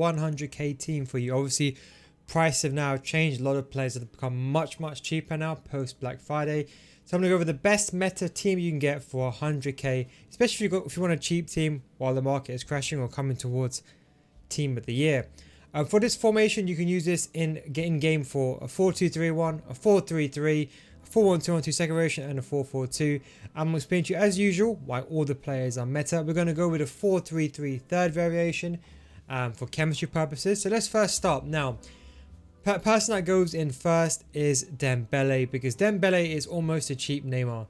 100k team for you. Obviously, prices have now changed. A lot of players have become much cheaper now post Black Friday. So I'm going to go over the best meta team you can get for 100k, especially if you want a cheap team while the market is crashing or coming towards team of the year. For this formation, you can use this in game for a 4-2-3-1, a 4-3-3, a 4-1-2-1-2 second variation, and a 4-4-2. I'm going to explain to you as usual why all the players are meta. We're going to go with a 4-3-3 third variation for chemistry purposes. So let's first start. Now, person that goes in first is Dembele, because Dembele is almost a cheap Neymar.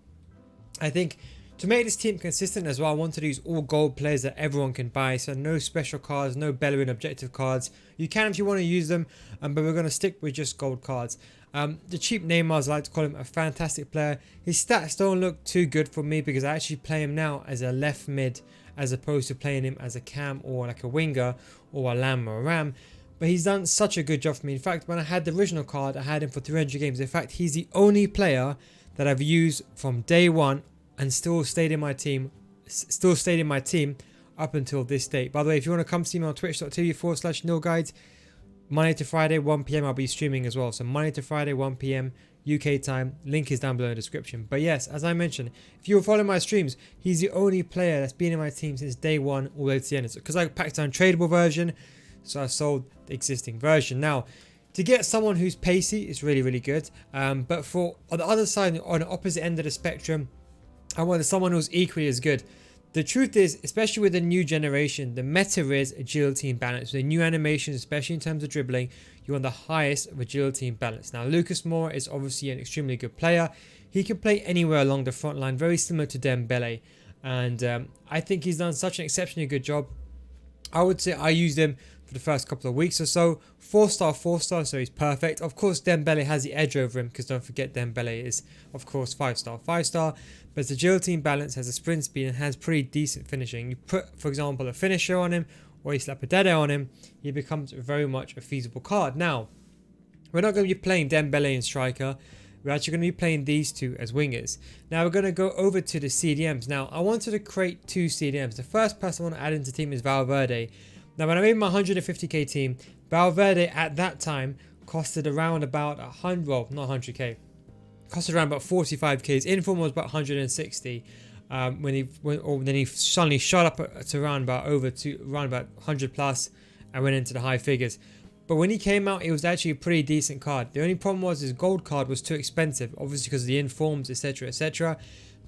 I think to make this team consistent as well, I wanted to use all gold players that everyone can buy. So no special cards, no Bellerin objective cards. You can if you want to use them, but we're going to stick with just gold cards. The cheap Neymar, I like to call him, a fantastic player. His stats don't look too good for me because I actually play him now as a left mid as opposed to playing him as a cam or like a winger or a lamb or a ram. But he's done such a good job for me. In fact, when I had the original card, I had him for 300 games. In fact, he's the only player that I've used from day one and still stayed in my team up until this date. By the way, if you want to come see me on twitch.tv/NealGuides, Monday to Friday 1 PM I'll be streaming as well. So Monday to Friday 1 PM UK time, link is down below in the description. But yes, as I mentioned, if you were following my streams, he's the only player that's been in my team since day one all the way to the end. Because I packed an untradeable version, so I sold the existing version. Now, to get someone who's pacey is really good, but for on the other side, on the opposite end of the spectrum, I wanted someone who's equally as good. The truth is, especially with the new generation, the meta is agility and balance. The new animations, especially in terms of dribbling, you want the highest of agility and balance. Now, Lucas Moura is obviously an extremely good player. He can play anywhere along the front line, very similar to Dembele. And I think he's done such an exceptionally good job. I would say I used him for the first couple of weeks or so. 4-star, so he's perfect. Of course, Dembele has the edge over him because don't forget Dembele is, of course, 5-star. But his agility and balance, has a sprint speed, and has pretty decent finishing. You put, for example, a finisher on him or you slap a dead on him, he becomes very much a feasible card. Now, we're not going to be playing Dembele and striker. We're actually going to be playing these two as wingers. Now we're going to go over to the CDMs. Now I wanted to create two CDMs. The first person I want to add into the team is Valverde. Now when I made my 150k team, Valverde at that time costed around about 100, well not 100k, costed around about 45k. His inform was about 160. Then he suddenly shot up to around about 100 plus and went into the high figures. But when he came out, it was actually a pretty decent card. The only problem was his gold card was too expensive, obviously because of the informs, etc.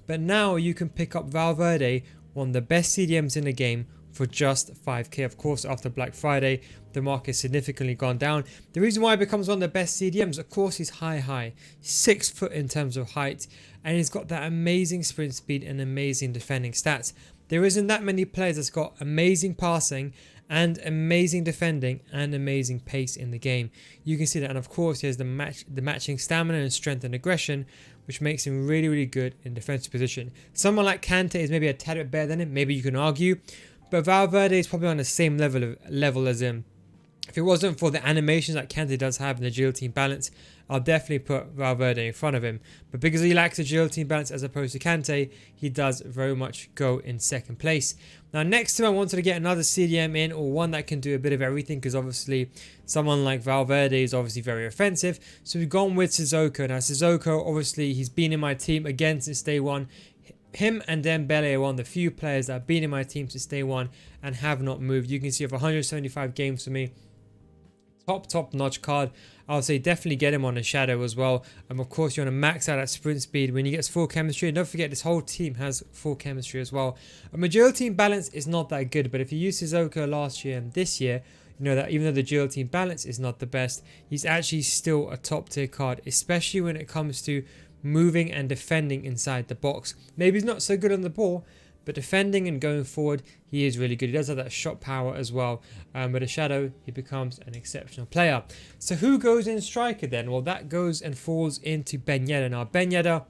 But now you can pick up Valverde, one of the best CDMs in the game, for just 5k. Of course, after Black Friday, the market significantly gone down. The reason why he becomes one of the best CDMs, of course, he's high, 6 foot in terms of height, and he's got that amazing sprint speed and amazing defending stats. There isn't that many players that's got amazing passing and amazing defending and amazing pace in the game. You can see that, and of course he has the matching stamina and strength and aggression, which makes him really good in defensive position. Someone like Kante is maybe a tad bit better than him, maybe you can argue, but Valverde is probably on the same level as him. If it wasn't for the animations that Kante does have and agility and balance, I'll definitely put Valverde in front of him. But because he lacks agility and balance as opposed to Kante, he does very much go in second place. Now next to him, I wanted to get another CDM in, or one that can do a bit of everything, because obviously someone like Valverde is obviously very offensive. So we've gone with Suzuka. Now Suzuka, obviously he's been in my team again since day one. Him and Dembele are one of the few players that have been in my team since day one and have not moved. You can see over 175 games for me. Top notch card. I would say definitely get him on a shadow as well. And of course you want to max out at sprint speed when he gets full chemistry. And don't forget, this whole team has full chemistry as well. Agility and balance is not that good, but if you use Suzuka last year and this year, you know that even though the agility and balance is not the best, he's actually still a top tier card, especially when it comes to moving and defending inside the box. Maybe he's not so good on the ball, but defending and going forward, he is really good. He does have that shot power as well. With a shadow, he becomes an exceptional player. So who goes in striker then? Well, that goes and falls into Ben Yedder. Now, Ben Yedder,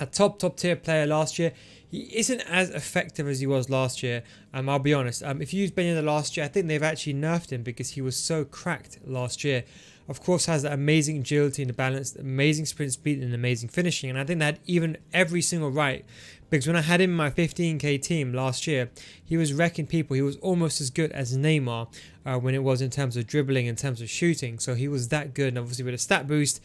a top tier player last year. He isn't as effective as he was last year. I'll be honest. If you used Ben Yedder last year, I think they've actually nerfed him because he was so cracked last year. of course, has that amazing agility and the balance, amazing sprint speed and amazing finishing. And I think that even every single right, because when I had him in my 15k team last year, he was wrecking people. He was almost as good as Neymar when it was in terms of dribbling, in terms of shooting. So he was that good. And obviously with a stat boost,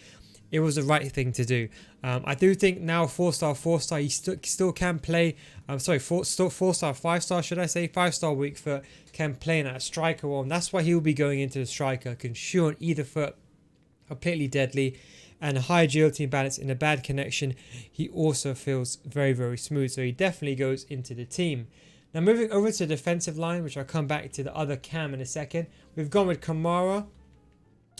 it was the right thing to do. I do think now 4-star, he still can play. I'm sorry, 4-star, 5-star, should I say? 5-star weak foot can play in a striker role. And that's why he will be going into the striker. Can shoot on either foot, completely deadly, and a high agility and balance in a bad connection. He also feels very, very smooth. So he definitely goes into the team. Now moving over to the defensive line, which I'll come back to the other cam in a second. We've gone with Kamara.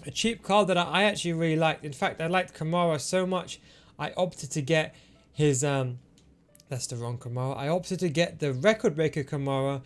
A cheap card that I actually really liked. In fact, I liked Kamara so much, I opted to get his, that's the wrong Kamara. I opted to get the record breaker Kamara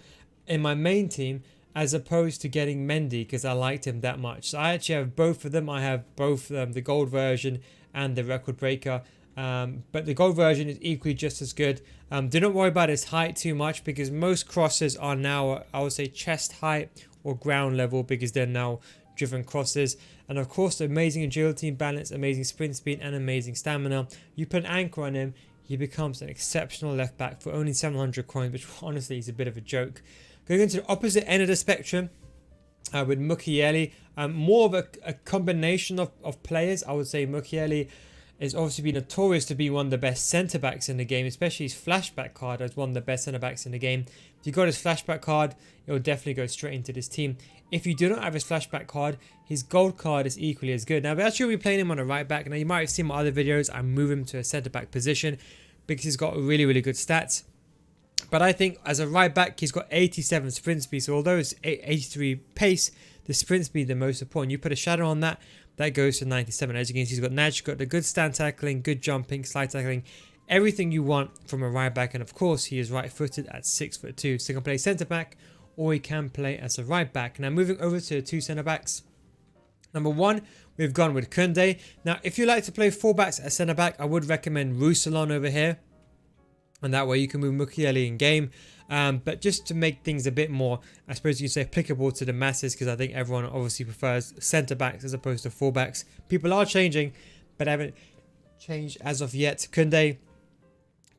in my main team as opposed to getting Mendy because I liked him that much. So I actually have both of them. I have both the gold version and the record breaker. But the gold version is equally just as good. Do not worry about his height too much because most crosses are now, I would say, chest height or ground level because they're now driven crosses. And of course, the amazing agility and balance, amazing sprint speed and amazing stamina. You put an anchor on him, he becomes an exceptional left back for only 700 coins, which honestly is a bit of a joke. Going into the opposite end of the spectrum with Mukiele, more of a combination of players. I would say Mukiele is obviously been notorious to be one of the best centre backs in the game, especially his flashback card as one of the best centre backs in the game. If you got his flashback card, it will definitely go straight into this team. If you do not have his flashback card, his gold card is equally as good. Now, we actually will be playing him on a right back. Now, you might have seen my other videos. I move him to a centre back position because he's got really, really good stats. But I think as a right back, he's got 87 sprint speed. So although it's 83 pace, the sprint speed the most important. You put a shadow on that, that goes to 97. As you can see, he's got Nudge, got the good stand tackling, good jumping, slide tackling, everything you want from a right back. And of course, he is right footed at 6'2". So he can play centre back or he can play as a right back. Now moving over to the two centre backs. Number one, we've gone with Kunde. Now, if you like to play full backs at centre back, I would recommend Roussillon over here. And that way you can move Mukiele in game. But just to make things a bit more, I suppose you can say applicable to the masses, because I think everyone obviously prefers centre backs as opposed to full backs. People are changing, but haven't changed as of yet. Kunde,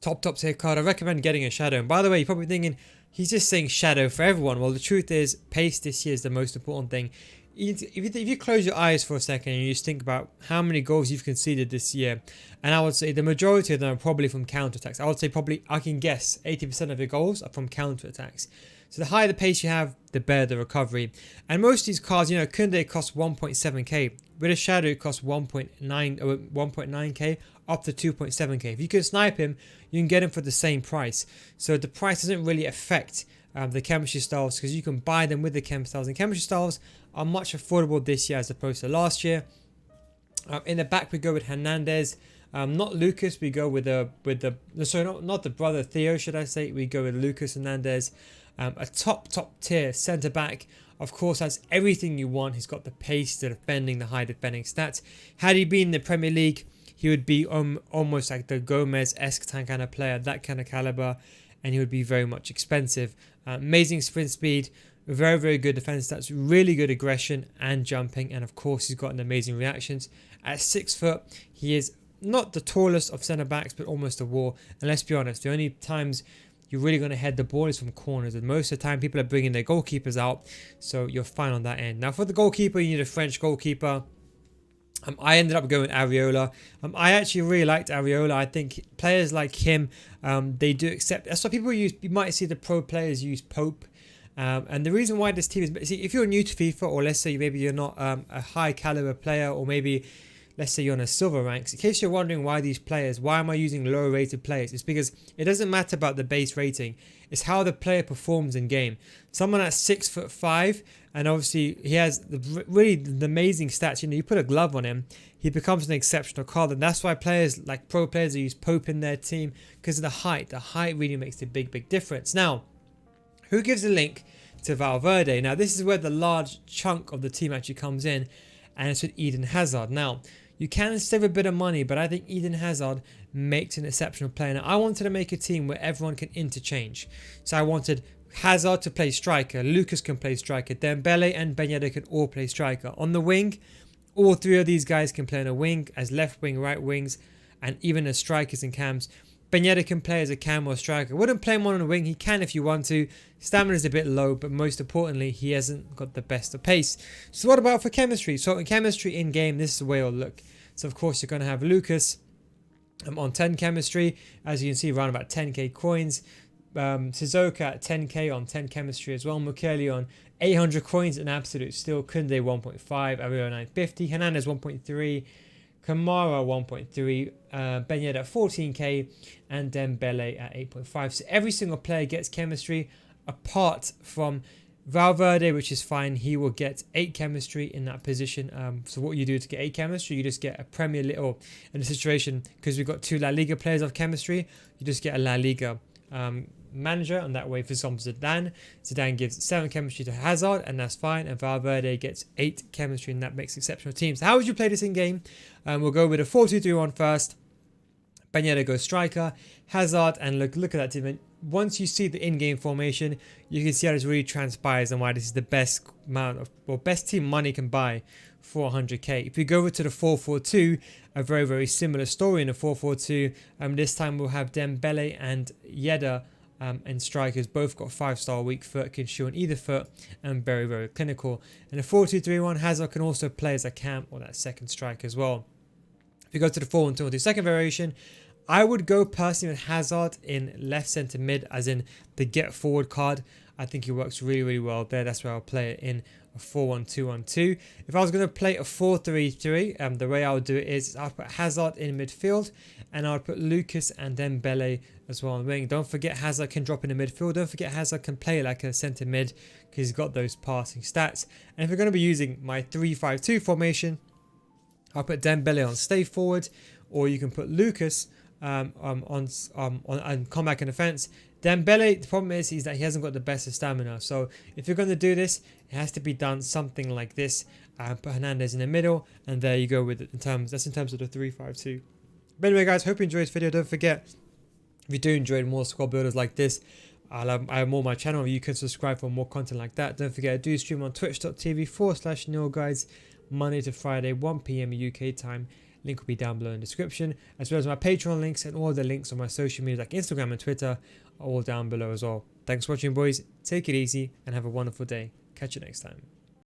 top tier card. I recommend getting a shadow. And by the way, you're probably thinking, he's just saying shadow for everyone. Well, the truth is, pace this year is the most important thing. If you close your eyes for a second and you just think about how many goals you've conceded this year, and I would say the majority of them are probably from counter-attacks. I would say probably, I can guess, 80% of your goals are from counter-attacks. So the higher the pace you have, the better the recovery. And most of these cards, you know, Kunde costs 1.7k. With a shadow, it costs 1.9k up to 2.7k. If you can snipe him, you can get him for the same price. So the price doesn't really affect the chemistry styles, because you can buy them with the chem styles, and chemistry styles are much affordable this year as opposed to last year. In the back we go with Hernandez, not Lucas. We go with the sorry, not the brother Theo, should I say. We go with Lucas Hernandez, a top tier centre back. Of course, has everything you want. He's got the pace, the defending, the high defending stats. Had he been in the Premier League, he would be almost like the Gomez-esque kind of player, that kind of caliber, and he would be very much expensive. Amazing sprint speed, very, very good defense stats, really good aggression and jumping, and of course he's got an amazing reactions. At 6 foot, he is not the tallest of centre backs, but almost a wall. And let's be honest, the only times you're really going to head the ball is from corners, and most of the time people are bringing their goalkeepers out, so you're fine on that end. Now for the goalkeeper, you need a French goalkeeper. I ended up going with Areola. I actually really liked Areola. I think players like him, they do accept. That's why people use. You might see the pro players use Pope. And the reason why this team is, see, if you're new to FIFA, or let's say maybe you're not a high caliber player, or maybe let's say you're on a silver ranks, in case you're wondering why these players, why am I using lower rated players, it's because it doesn't matter about the base rating, it's how the player performs in game. Someone at 6'5", and obviously he has really the amazing stats, you know, you put a glove on him, he becomes an exceptional card, and that's why players like pro players use Pope in their team, because of the height really makes a big difference. Now, who gives a link to Valverde? Now this is where the large chunk of the team actually comes in, and it's with Eden Hazard. Now you can save a bit of money, but I think Eden Hazard makes an exceptional player. Now I wanted to make a team where everyone can interchange, so I wanted Hazard to play striker, Lucas can play striker, Dembele and Ben Yedder can all play striker. On the wing, All three of these guys can play on a wing as left wing, right wings, and even as strikers and cams. Ben Yedder can play as a cam or striker. Wouldn't play him on a wing. He can if you want to. Stamina is a bit low, but most importantly, he hasn't got the best of pace. So what about for chemistry? So in chemistry in game, this is the way it'll look. So of course you're going to have Lucas on 10 chemistry, as you can see, around about 10k coins. Suzuka at 10k on 10 chemistry as well. Mukeli on 800 coins, an absolute steal. Kunde 1.5, Ario 950, Hernandez 1.3, Kamara 1.3, Ben Yedder at 14k, and Dembele at 8.5. So every single player gets chemistry, apart from Valverde, which is fine. He will get 8 chemistry in that position. So what you do to get 8 chemistry, you just get a Premier League, or in a situation, because we've got 2 La Liga players of chemistry, you just get a La Liga manager, and that way, for example, Zidane gives 7 chemistry to Hazard, and that's fine, and Valverde gets 8 chemistry, and that makes exceptional teams. How would you play this in game? We'll go with a 4-2-3-1 first. Ben Yedder goes striker, Hazard, and look at that team. And once you see the in-game formation, you can see how this really transpires and why this is the best amount of, or best team money can buy for 100k. If we go over to the 4-4-2, a very, very similar story in the 4-4-2. This time we'll have Dembele and Yedder and strikers, both got 5-star weak foot, can shoot on either foot, and very, very clinical. And the 4-2-3-1, Hazard can also play as a cam or that second strike as well. If you go to the 4-1-2-1-2 second variation, I would go personally with Hazard in left centre mid, as in the get forward card. I think he works really, really well there. That's where I'll play it in a 4-1-2-1-2. If I was going to play a 4-3-3, the way I would do it is I'll put Hazard in midfield, and I'll put Lucas and Dembele as well on the wing. Don't forget Hazard can drop in the midfield. Don't forget Hazard can play like a centre mid because he's got those passing stats. And if we're going to be using my 3-5-2 formation, I'll put Dembele on stay forward, or you can put Lucas on comeback and defense. Dembele, the problem is that he hasn't got the best of stamina. So if you're going to do this, it has to be done something like this. Put Hernandez in the middle, and there you go with it. That's in terms of the 3-5-2. But anyway, guys, hope you enjoyed this video. Don't forget, if you do enjoy more squad builders like this, I have more on my channel. You can subscribe for more content like that. Don't forget, I do stream on twitch.tv/NealGuides Monday to Friday, 1 PM UK time. Link will be down below in the description, as well as my Patreon links, and all the links on my social media like Instagram and Twitter are all down below as well. Thanks for watching, boys. Take it easy and have a wonderful day. Catch you next time.